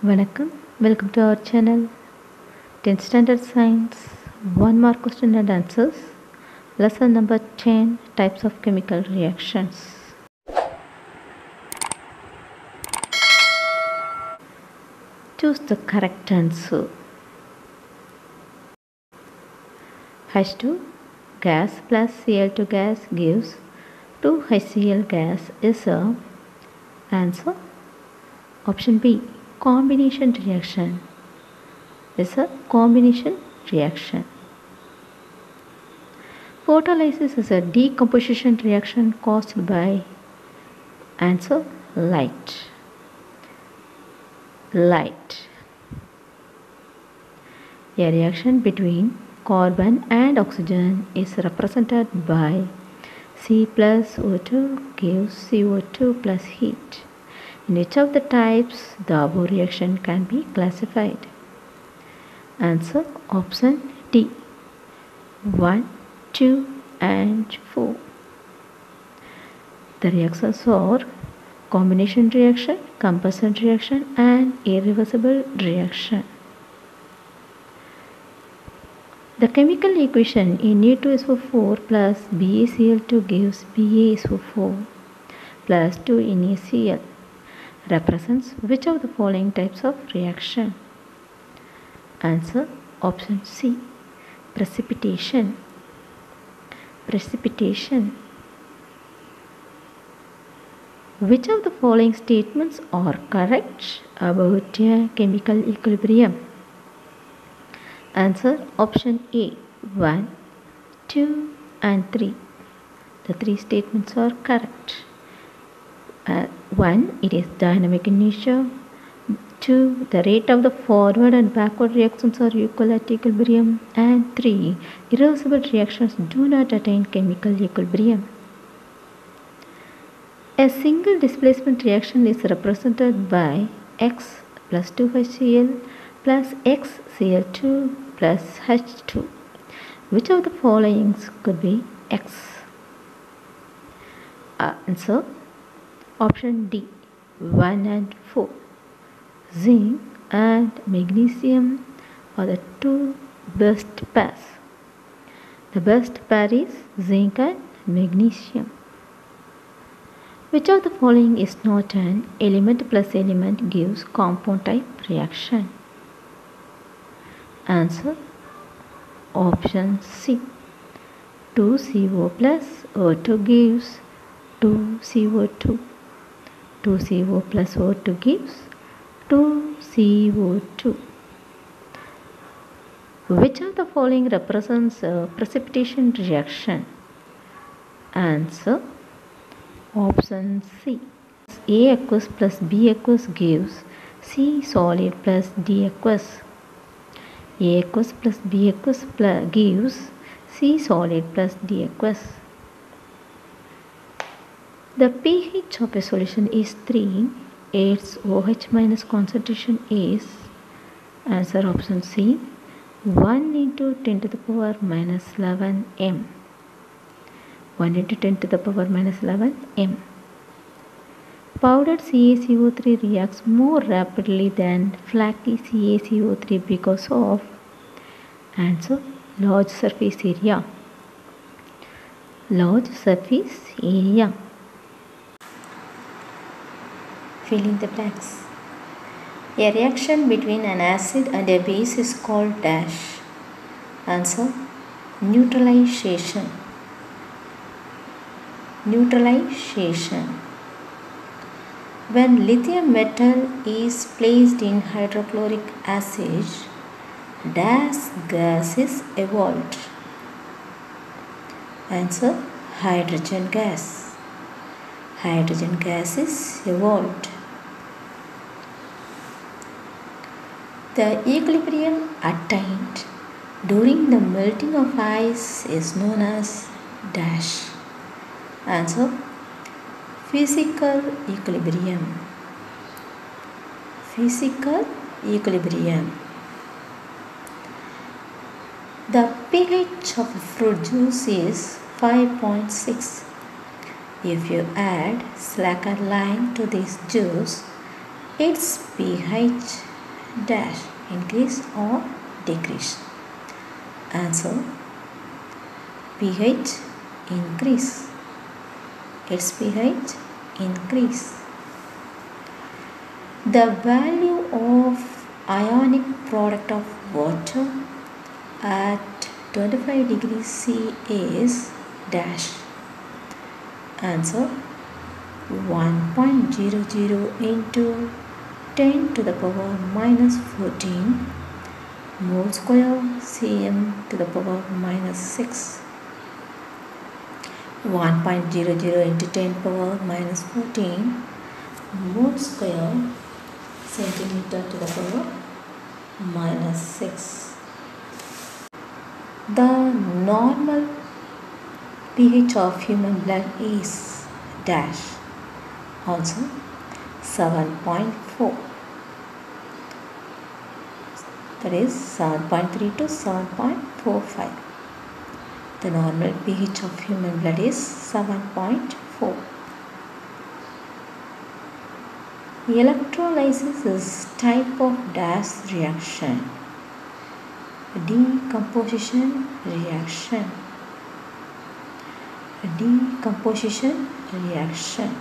Welcome to our channel 10th Standard Science 1 mark question and answers. Lesson number 10, Types of Chemical Reactions. Choose the correct answer. H2 gas plus Cl2 gas gives 2HCl gas is a answer. Option B, combination reaction is a combination reaction. Photolysis is a decomposition reaction caused by answer light. A reaction between carbon and oxygen is represented by C plus O2 gives CO2 plus heat. In which of the types the above reaction can be classified? Answer option D, 1, 2 and 4. The reactions are combination reaction, combustion reaction and irreversible reaction. The chemical equation Na2SO4 plus BaCl2 gives BaSO4 plus 2NaCl represents which of the following types of reaction? Answer option C, precipitation. Which of the following statements are correct about a chemical equilibrium? Answer option A, 1, 2 and 3. The three statements are correct. 1. It is dynamic in nature. 2. The rate of the forward and backward reactions are equal at equilibrium. And 3. Irreversible reactions do not attain chemical equilibrium. A single displacement reaction is represented by X plus 2HCl plus X Cl2 plus H2. Which of the following could be X? Answer option D, 1 and 4. Zinc and magnesium are the two best pairs. The best pair is zinc and magnesium. Which of the following is not an element plus element gives compound type reaction? Answer option C, 2CO plus O2 gives 2CO2. 2CO plus O2 gives 2CO2. Which of the following represents a precipitation reaction? Answer option C, A aqueous plus B aqueous gives C solid plus D aqueous. A aqueous plus B aqueous gives C solid plus D aqueous. The pH of a solution is 3. Its OH minus concentration is, answer option C, 1 into 10 to the power minus 11 m. 1 into 10 to the power minus 11 m. Powdered CaCO3 reacts more rapidly than flaky CaCO3 because of, answer, large surface area. Fill in the blanks. A reaction between an acid and a base is called dash. Answer neutralization. When lithium metal is placed in hydrochloric acid, dash gas is evolved. Answer hydrogen gas. Hydrogen gas is evolved. The equilibrium attained during the melting of ice is known as dash. Answer physical equilibrium. The pH of a fruit juice is 5.6. If you add slacker lime to this juice, its pH dash, increase or decrease. Answer pH increase. Its pH increase. The value of ionic product of water at 25 degrees C is dash. Answer 1.00 into 10 to the power minus 14 mole square cm to the power minus 6. 1.00 into 10 power minus 14 mole square centimeter to the power minus 6. The normal pH of human blood is dash. Also 7.4. That is 7.3 to 7.45. The normal pH of human blood is 7.4. Electrolysis is type of dash reaction. Decomposition reaction. Decomposition reaction.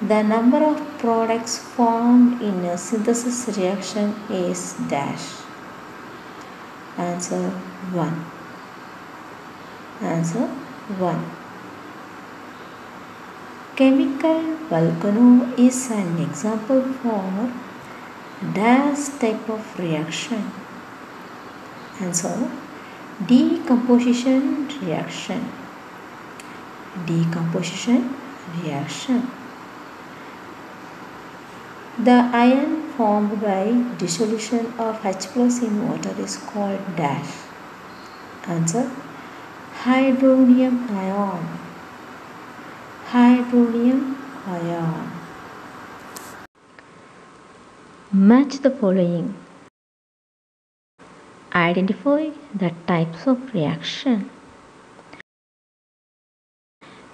The number of products formed in a synthesis reaction is dash. Answer 1. Answer 1. Chemical volcano is an example for dash type of reaction. Answer decomposition reaction. Decomposition reaction. The ion formed by dissolution of H plus in water is called dash. Answer hydronium ion. Hydronium ion. Match the following. Identify the types of reaction.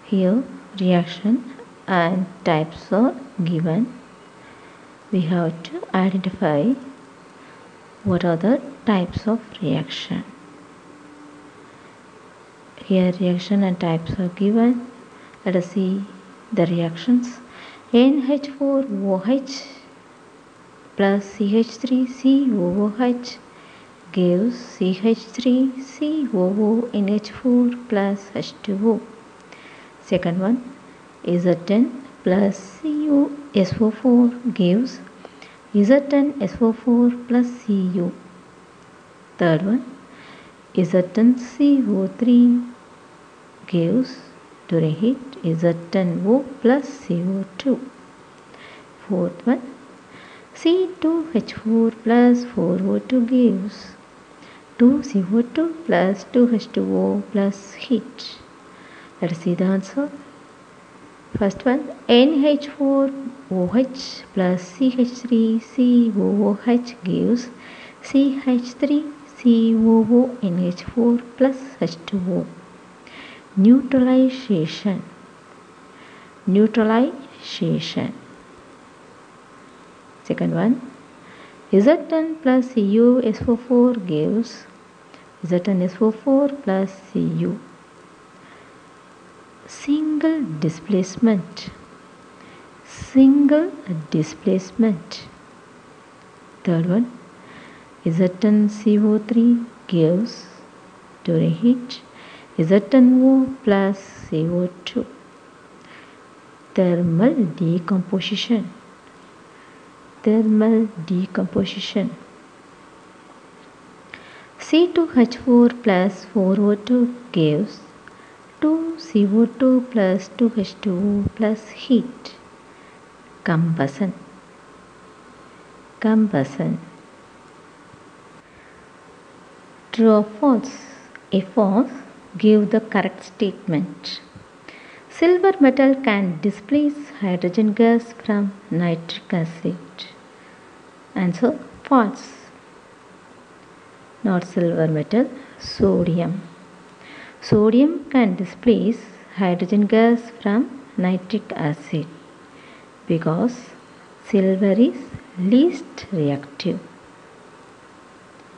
Here reaction and types are given. We have to identify what are the types of reaction. Here reaction and types are given. Let us see the reactions. NH4OH plus CH3COOH gives CH3COONH4 plus H2O. Second one, Z10 plus CuSO4 gives Z10SO4 plus Cu. Third one, Z10CO3 gives during heat Z10O plus CO2. Fourth one, C2H4 plus 4O2 gives 2CO2 plus 2H2O plus heat. Let us see the answer. First one, NH4OH plus CH3COOH gives CH3COONH4 plus H2O. Neutralization. Neutralization. Second one, Z10 plus CuSO4 gives Z10SO4 plus Cu. Single displacement. Single displacement. Third one, Z10CO3 gives during heat Z10O plus CO2. Thermal decomposition. Thermal decomposition. C2H4 plus 4O2 gives 2CO2 plus 2H2O plus heat. Combustion. Combustion. True or false? If false, give the correct statement. Silver metal can displace hydrogen gas from nitric acid. Answer false. Not silver metal, sodium. Sodium can displace hydrogen gas from nitric acid because silver is least reactive.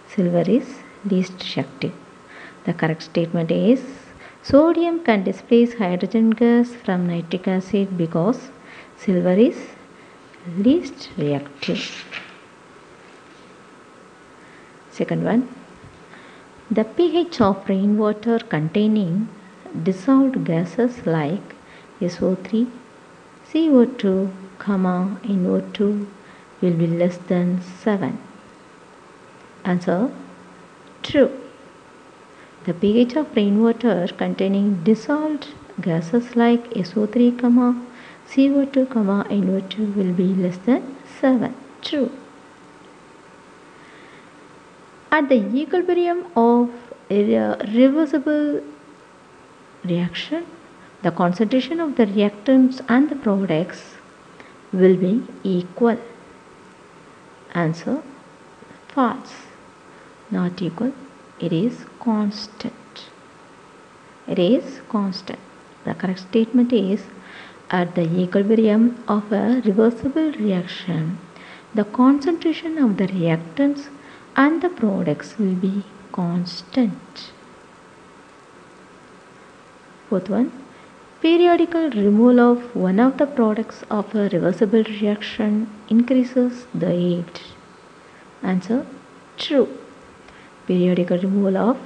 Silver is least reactive. The correct statement is sodium can displace hydrogen gas from nitric acid because silver is least reactive. Second one, the pH of rainwater containing dissolved gases like SO3, CO2, NO2 will be less than 7. Answer, true. The pH of rainwater containing dissolved gases like SO3, CO2, NO2 will be less than 7. True. At the equilibrium of a reversible reaction, the concentration of the reactants and the products will be equal. Answer, false. Not equal. It is constant. It is constant. The correct statement is at the equilibrium of a reversible reaction, the concentration of the reactants and the products will be constant. Fourth one, periodical removal of one of the products of a reversible reaction increases the yield. Answer, true. Periodical removal of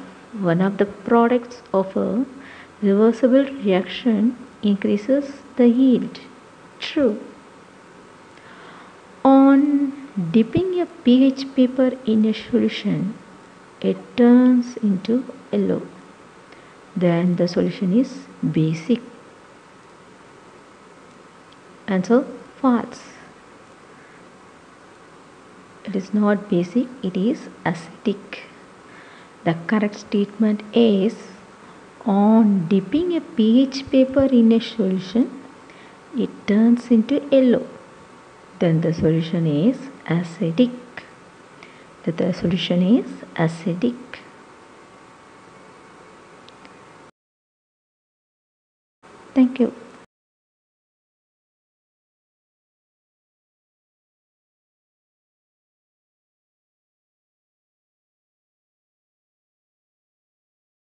one of the products of a reversible reaction increases the yield. True. On dipping a pH paper in a solution, it turns into yellow. Then the solution is basic. Answer, false. It is not basic, it is acidic. The correct statement is on dipping a pH paper in a solution, it turns into yellow. Then the solution is acidic. The solution is acidic. Thank you.